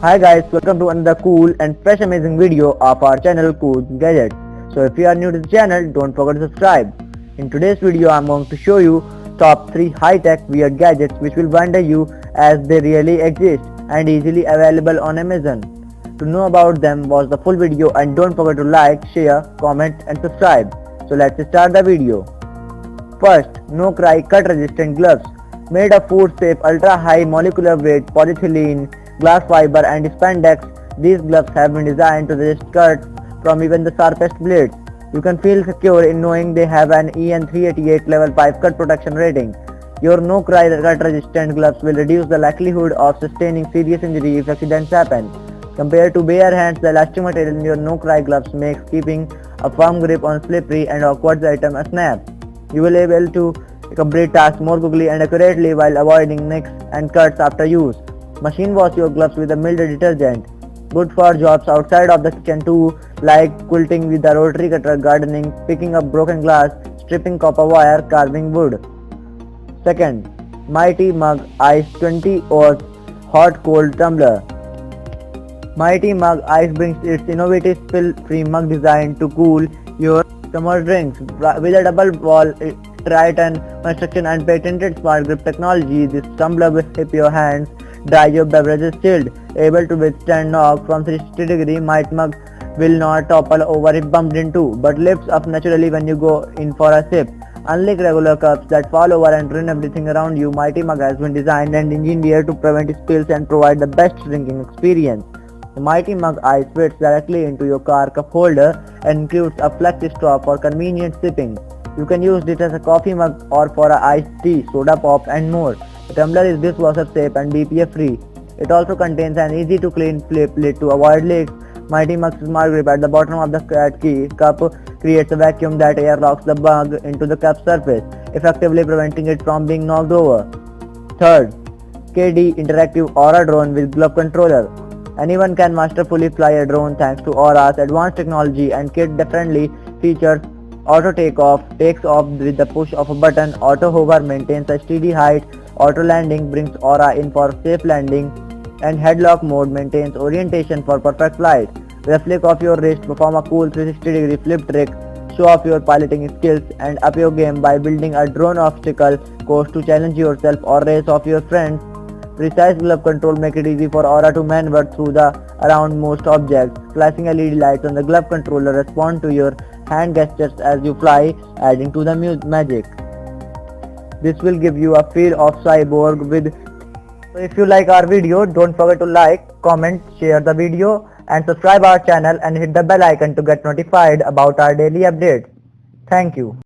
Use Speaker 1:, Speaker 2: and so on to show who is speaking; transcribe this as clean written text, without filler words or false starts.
Speaker 1: Hi guys, welcome to another cool and fresh amazing video of our channel Cool Gadget. So if you are new to the channel, don't forget to subscribe. In today's video, I'm going to show you top 3 high-tech weird gadgets which will wonder you as they really exist and easily available on Amazon. To know about them, watch the full video and don't forget to like, share, comment and subscribe. So let's start the video. First, NoCry cut resistant gloves. Made of food safe ultra high molecular weight polyethylene, glass fiber and spandex, these gloves have been designed to resist cuts from even the sharpest blades. You can feel secure in knowing they have an EN 388 level 5 cut protection rating. Your NoCry cut resistant gloves will reduce the likelihood of sustaining serious injury if accidents happen. Compared to bare hands, the elastic material in your NoCry gloves makes keeping a firm grip on slippery and awkward items a snap. You will be able to complete tasks more quickly and accurately while avoiding nicks and cuts after use. Machine wash your gloves with a mild detergent. Good for jobs outside of the kitchen too, like quilting with a rotary cutter, gardening, picking up broken glass, stripping copper wire, carving wood. Second, Mighty Mug Ice 20 oz Hot Cold Tumbler. Mighty Mug Ice brings its innovative spill-free mug design to cool your summer drinks. With a double wall Triton construction and patented smart grip technology, this tumbler will keep your hands dry, your beverages chilled. Able to withstand knock from 360 degrees, Mighty Mug will not topple over if bumped into, but lifts up naturally when you go in for a sip. Unlike regular cups that fall over and ruin everything around you, Mighty Mug has been designed and engineered to prevent spills and provide the best drinking experience. The Mighty Mug Ice fits directly into your car cup holder and includes a flex straw for convenient sipping. You can use it as a coffee mug or for a iced tea, soda pop and more. The tumbler is dishwasher safe and BPA free. It also contains an easy to clean flip lid to avoid leaks. Mighty Mug's smart grip at the bottom of the cup creates a vacuum that air locks the mug into the cup surface, effectively preventing it from being knocked over. Third, KD Interactive Aura Drone with Glove Controller. Anyone can masterfully fly a drone thanks to Aura's advanced technology and kid-friendly features. Auto takeoff takes off with the push of a button, auto hover maintains a steady height, auto landing brings Aura in for safe landing, and headlock mode maintains orientation for perfect flight. With a flick of your wrist, perform a cool 360-degree flip trick, show off your piloting skills, and up your game by building a drone obstacle course to challenge yourself or race off your friends. Precise glove control make it easy for Aura to maneuver through the around most objects. Flashing LED lights on the glove controller respond to your hand gestures as you fly, adding to the magic. This will give you a feel of cyborg with. So if you like our video, don't forget to like, comment, share the video and subscribe our channel and hit the bell icon to get notified about our daily updates. Thank you.